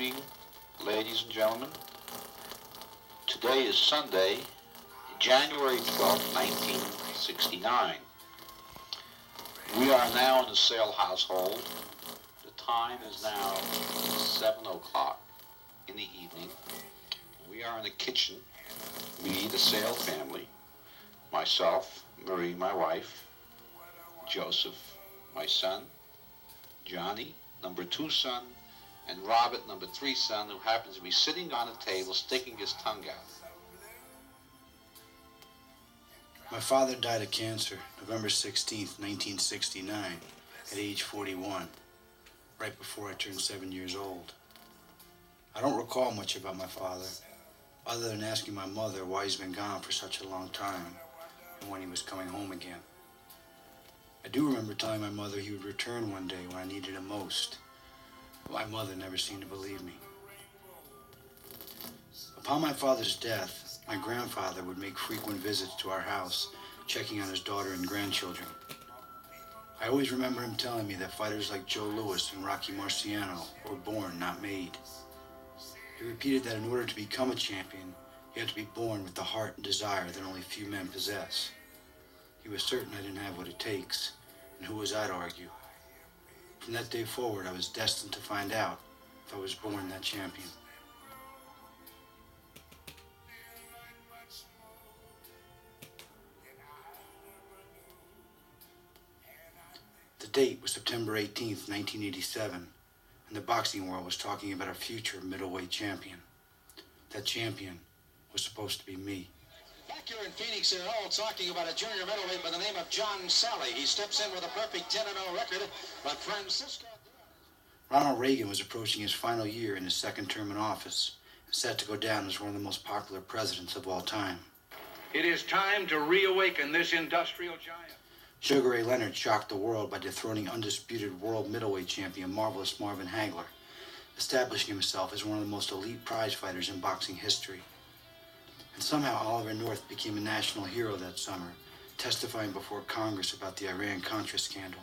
evening, ladies and gentlemen. Today is Sunday, January 12, 1969. We are now in the Sale household. The time is now 7 o'clock in the evening. We are in the kitchen. We, the Sale family, myself, Marie, my wife, Joseph, my son, Johnny, number 2 son, and Robert, number 3 son, who happens to be sitting on a table sticking his tongue out. My father died of cancer November 16th, 1969, at age 41, right before I turned 7 years old. I don't recall much about my father, other than asking my mother why he's been gone for such a long time and when he was coming home again. I do remember telling my mother he would return one day when I needed him most. My mother never seemed to believe me. Upon my father's death, my grandfather would make frequent visits to our house, checking on his daughter and grandchildren. I always remember him telling me that fighters like Joe Louis and Rocky Marciano were born, not made. He repeated that in order to become a champion, you had to be born with the heart and desire that only few men possess. He was certain I didn't have what it takes, and who was I to argue? From that day forward, I was destined to find out if I was born that champion. The date was September 18th, 1987, and the boxing world was talking about a future middleweight champion. That champion was supposed to be me. Back here in Phoenix, they're all talking about a junior middleweight by the name of John Sally. He steps in with a perfect 10-0 record, but Francisco... Ronald Reagan was approaching his final year in his second term in office and set to go down as one of the most popular presidents of all time. It is time to reawaken this industrial giant. Sugar Ray Leonard shocked the world by dethroning undisputed world middleweight champion Marvelous Marvin Hagler, establishing himself as one of the most elite prize fighters in boxing history. And somehow Oliver North became a national hero that summer, testifying before Congress about the Iran-Contra scandal.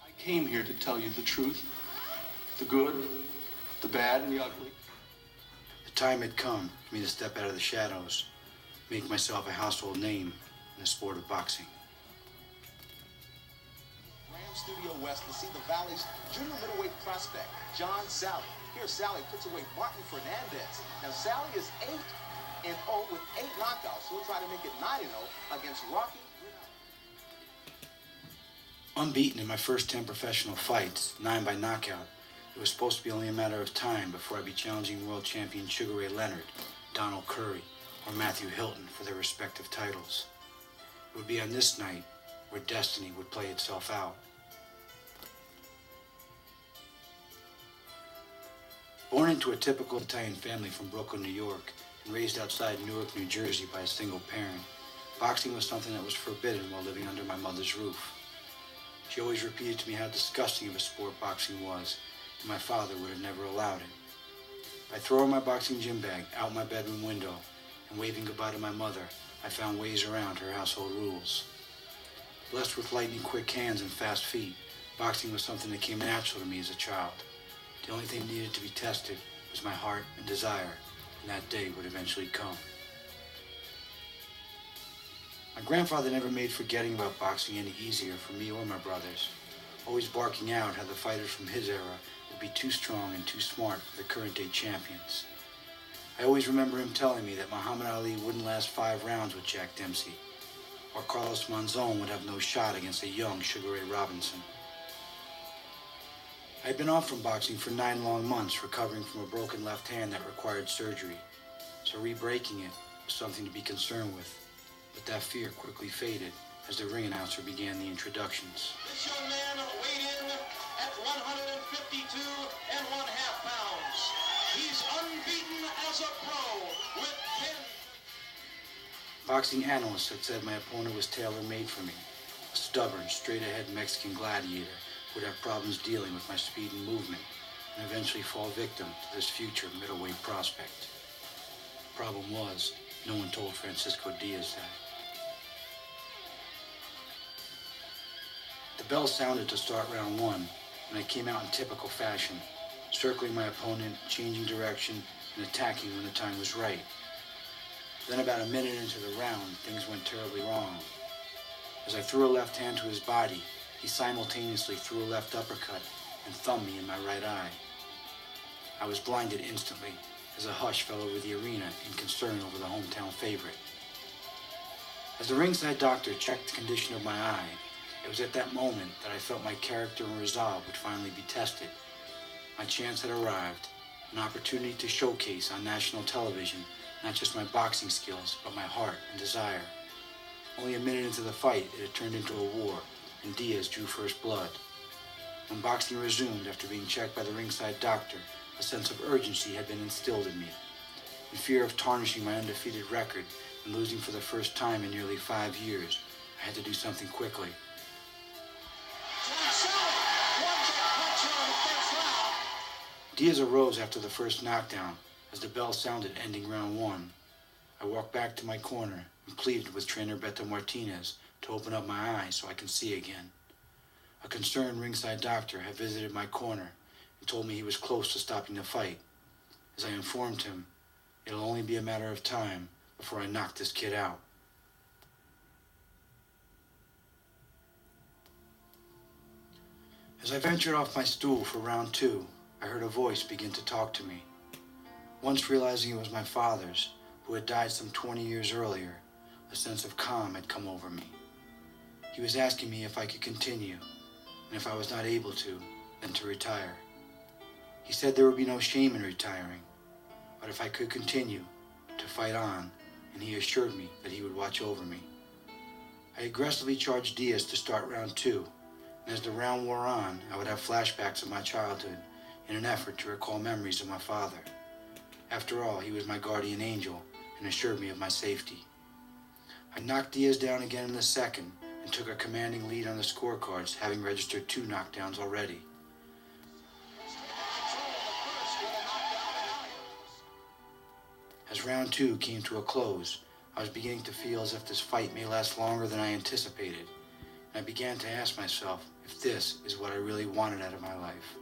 I came here to tell you the truth, the good, the bad, and the ugly. The time had come for me to step out of the shadows, make myself a household name in the sport of boxing. Ram Studio West to see the Valley's junior middleweight prospect, John Sally. Here, Sally puts away Martin Fernandez. Now, Sally is 8-0 with 8 knockouts. He'll try to make it 9-0 against Rocky. Unbeaten in my first 10 professional fights, 9 by knockout, it was supposed to be only a matter of time before I'd be challenging world champion Sugar Ray Leonard, Donald Curry, or Matthew Hilton for their respective titles. It would be on this night where destiny would play itself out. Born into a typical Italian family from Brooklyn, New York, and raised outside Newark, New Jersey by a single parent, boxing was something that was forbidden while living under my mother's roof. She always repeated to me how disgusting of a sport boxing was, and my father would have never allowed it. By throwing my boxing gym bag out my bedroom window and waving goodbye to my mother, I found ways around her household rules. Blessed with lightning-quick hands and fast feet, boxing was something that came natural to me as a child. The only thing needed to be tested was my heart and desire, and that day would eventually come. My grandfather never made forgetting about boxing any easier for me or my brothers, always barking out how the fighters from his era would be too strong and too smart for the current-day champions. I always remember him telling me that Muhammad Ali wouldn't last 5 rounds with Jack Dempsey, or Carlos Monzon would have no shot against a young Sugar Ray Robinson. I had been off from boxing for 9 long months, recovering from a broken left hand that required surgery, so re-breaking it was something to be concerned with. But that fear quickly faded as the ring announcer began the introductions. This young man weighed in at 152 1/2 pounds. He's unbeaten as a pro with 10. Boxing analysts had said my opponent was tailor-made for me. A stubborn, straight-ahead Mexican gladiator would have problems dealing with my speed and movement, and eventually fall victim to this future middleweight prospect. Problem was, no one told Francisco Diaz that. The bell sounded to start round 1, and I came out in typical fashion, circling my opponent, changing direction, and attacking when the time was right. Then about a minute into the round, things went terribly wrong. As I threw a left hand to his body, he simultaneously threw a left uppercut and thumbed me in my right eye. I was blinded instantly as a hush fell over the arena in concern over the hometown favorite. As the ringside doctor checked the condition of my eye, it was at that moment that I felt my character and resolve would finally be tested. My chance had arrived, an opportunity to showcase on national television not just my boxing skills, but my heart and desire. Only a minute into the fight, it had turned into a war, and Diaz drew first blood. When boxing resumed after being checked by the ringside doctor, a sense of urgency had been instilled in me. In fear of tarnishing my undefeated record and losing for the first time in nearly 5 years, I had to do something quickly. Diaz arose after the first knockdown as the bell sounded ending round 1. I walked back to my corner and pleaded with trainer Beto Martinez to open up my eyes so I can see again. A concerned ringside doctor had visited my corner and told me he was close to stopping the fight. As I informed him, it'll only be a matter of time before I knock this kid out. As I ventured off my stool for round 2, I heard a voice begin to talk to me. Once realizing it was my father's, who had died some 20 years earlier, a sense of calm had come over me. He was asking me if I could continue, and if I was not able to, then to retire. He said there would be no shame in retiring, but if I could continue, to fight on, and he assured me that he would watch over me. I aggressively charged Diaz to start round 2, and as the round wore on, I would have flashbacks of my childhood in an effort to recall memories of my father. After all, he was my guardian angel and assured me of my safety. I knocked Diaz down again in the second and took a commanding lead on the scorecards, having registered 2 knockdowns already. As round 2 came to a close, I was beginning to feel as if this fight may last longer than I anticipated, and I began to ask myself if this is what I really wanted out of my life.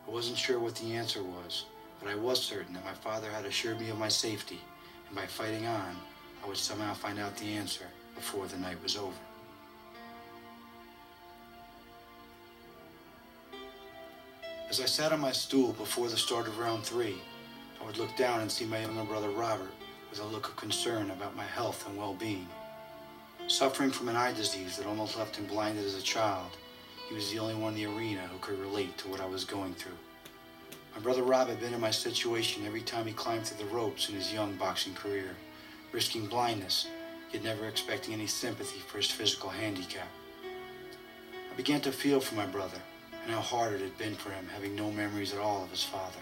I wasn't sure what the answer was, but I was certain that my father had assured me of my safety, and by fighting on, I would somehow find out the answer before the night was over. As I sat on my stool before the start of round 3, I would look down and see my younger brother Robert with a look of concern about my health and well-being. Suffering from an eye disease that almost left him blinded as a child, he was the only one in the arena who could relate to what I was going through. My brother Rob had been in my situation every time he climbed through the ropes in his young boxing career, risking blindness, yet never expecting any sympathy for his physical handicap. I began to feel for my brother and how hard it had been for him having no memories at all of his father.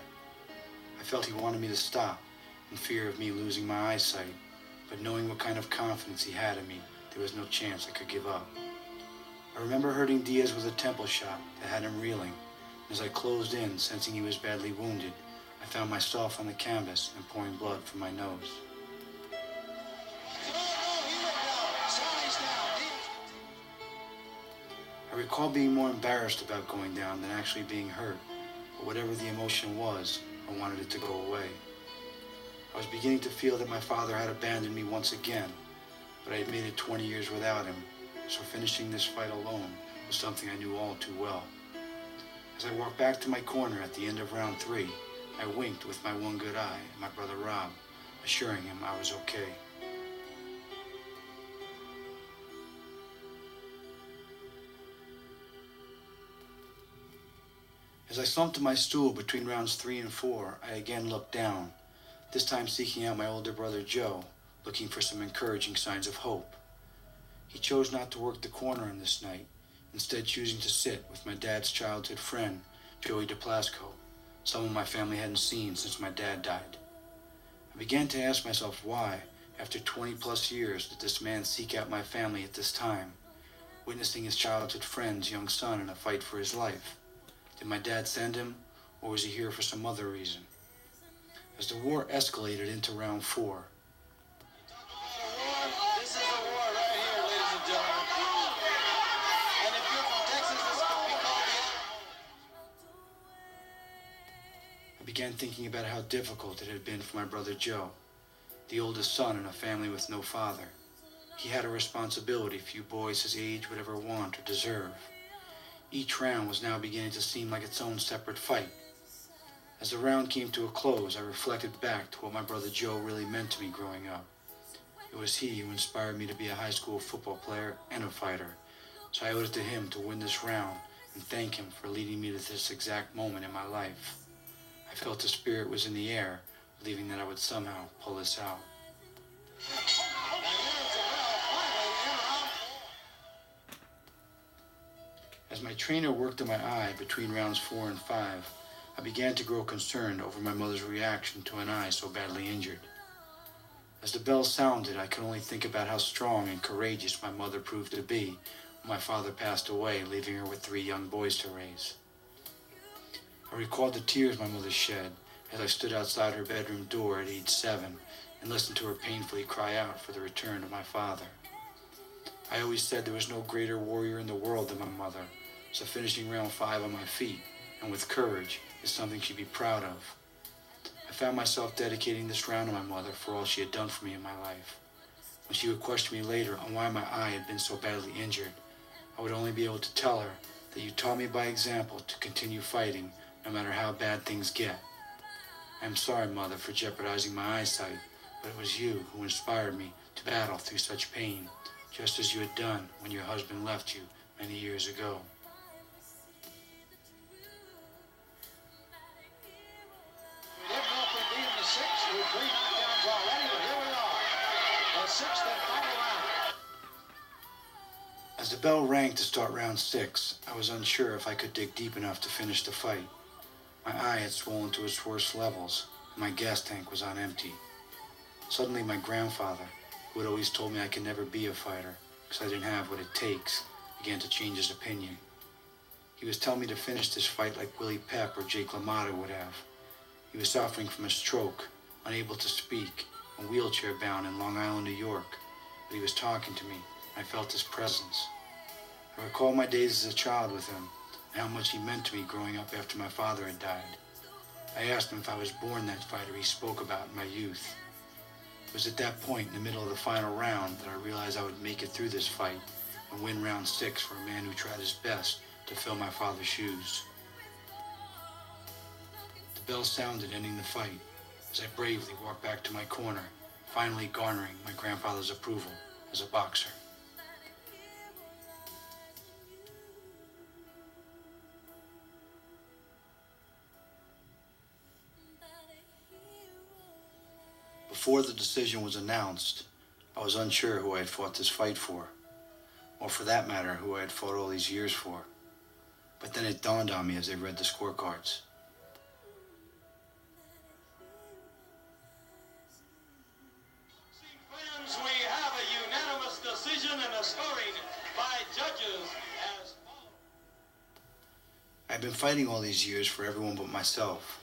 I felt he wanted me to stop in fear of me losing my eyesight, but knowing what kind of confidence he had in me, there was no chance I could give up. I remember hurting Diaz with a temple shot that had him reeling. As I closed in, sensing he was badly wounded, I found myself on the canvas and pouring blood from my nose. I recall being more embarrassed about going down than actually being hurt, but whatever the emotion was, I wanted it to go away. I was beginning to feel that my father had abandoned me once again, but I had made it 20 years without him, so finishing this fight alone was something I knew all too well. As I walked back to my corner at the end of round 3, I winked with my one good eye at my brother Rob, assuring him I was okay. As I slumped to my stool between rounds 3 and 4, I again looked down, this time seeking out my older brother Joe, looking for some encouraging signs of hope. He chose not to work the corner on this night, instead choosing to sit with my dad's childhood friend, Joey DePlasco, someone my family hadn't seen since my dad died. I began to ask myself why, after 20 plus years, did this man seek out my family at this time, witnessing his childhood friend's young son in a fight for his life. Did my dad send him, or was he here for some other reason? As the war escalated into round 4, This is a war right here, ladies and gentlemen. And if you're from Texas, this could be called the began thinking about how difficult it had been for my brother Joe, the oldest son in a family with no father. He had a responsibility few boys his age would ever want or deserve. Each round was now beginning to seem like its own separate fight. As the round came to a close, I reflected back to what my brother Joe really meant to me growing up. It was he who inspired me to be a high school football player and a fighter, so I owed it to him to win this round and thank him for leading me to this exact moment in my life. I felt the spirit was in the air, believing that I would somehow pull this out. As my trainer worked on my eye between rounds 4 and 5, I began to grow concerned over my mother's reaction to an eye so badly injured. As the bell sounded, I could only think about how strong and courageous my mother proved to be when my father passed away, leaving her with 3 young boys to raise. I recalled the tears my mother shed as I stood outside her bedroom door at age 7 and listened to her painfully cry out for the return of my father. I always said there was no greater warrior in the world than my mother, so finishing round 5 on my feet and with courage is something she'd be proud of. I found myself dedicating this round to my mother for all she had done for me in my life. When she would question me later on why my eye had been so badly injured, I would only be able to tell her that you taught me by example to continue fighting no matter how bad things get. I am sorry, Mother, for jeopardizing my eyesight, but it was you who inspired me to battle through such pain, just as you had done when your husband left you many years ago. We didn't know if we'd be in the 6th with 3 knockdowns already, but here we are. The 6th and final round. As the bell rang to start round 6, I was unsure if I could dig deep enough to finish the fight. My eye had swollen to its worst levels, and my gas tank was on empty. Suddenly, my grandfather, who had always told me I could never be a fighter because I didn't have what it takes, began to change his opinion. He was telling me to finish this fight like Willie Pep or Jake LaMotta would have. He was suffering from a stroke, unable to speak, and wheelchair-bound in Long Island, New York, but he was talking to me, and I felt his presence. I recall my days as a child with him, and how much he meant to me growing up after my father had died. I asked him if I was born that fighter he spoke about in my youth. It was at that point, in the middle of the final round, that I realized I would make it through this fight and win round 6 for a man who tried his best to fill my father's shoes. The bell sounded, ending the fight, as I bravely walked back to my corner, finally garnering my grandfather's approval as a boxer. Before the decision was announced, I was unsure who I had fought this fight for, or for that matter, who I had fought all these years for. But then it dawned on me as I read the scorecards. Fans, we have a unanimous decision and a scoring by judges as follows. I've been fighting all these years for everyone but myself,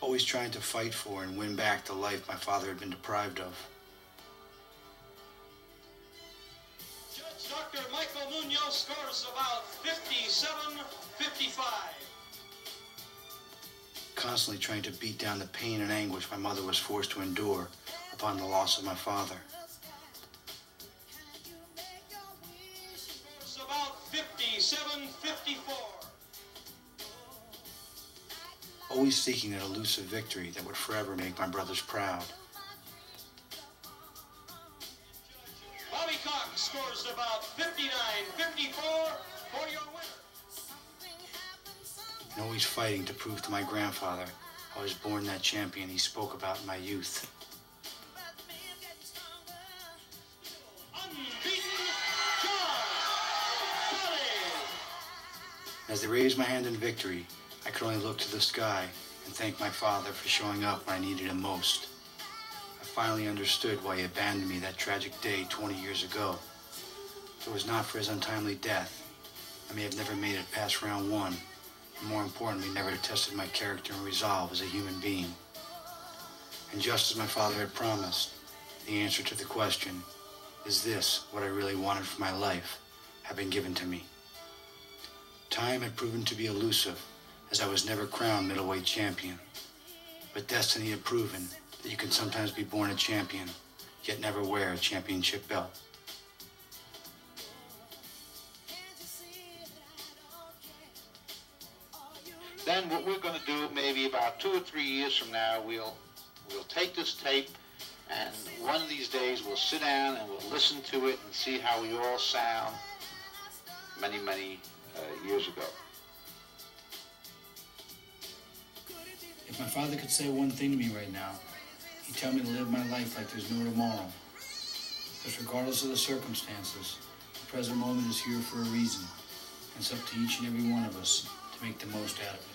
always trying to fight for and win back the life my father had been deprived of. Judge Dr. Michael Munoz scores about 57-55. Constantly trying to beat down the pain and anguish my mother was forced to endure upon the loss of my father. Scores about 57-54. Always seeking that elusive victory that would forever make my brothers proud. Bobby Cox scores about 59-54 for your winner. And always fighting to prove to my grandfather I was born that champion he spoke about in my youth. Unbeaten John Sally. As they raised my hand in victory, I could only look to the sky and thank my father for showing up when I needed him most. I finally understood why he abandoned me that tragic day 20 years ago. If it was not for his untimely death, I may have never made it past round 1, and more importantly, never tested my character and resolve as a human being. And just as my father had promised, the answer to the question, is this what I really wanted for my life, had been given to me. Time had proven to be elusive, as I was never crowned middleweight champion. But destiny had proven that you can sometimes be born a champion, yet never wear a championship belt. Then what we're going to do, maybe about 2 or 3 years from now, we'll take this tape, and one of these days we'll sit down and we'll listen to it and see how we all sound many, many years ago. If my father could say one thing to me right now, he'd tell me to live my life like there's no tomorrow. Because regardless of the circumstances, the present moment is here for a reason. And it's up to each and every one of us to make the most out of it.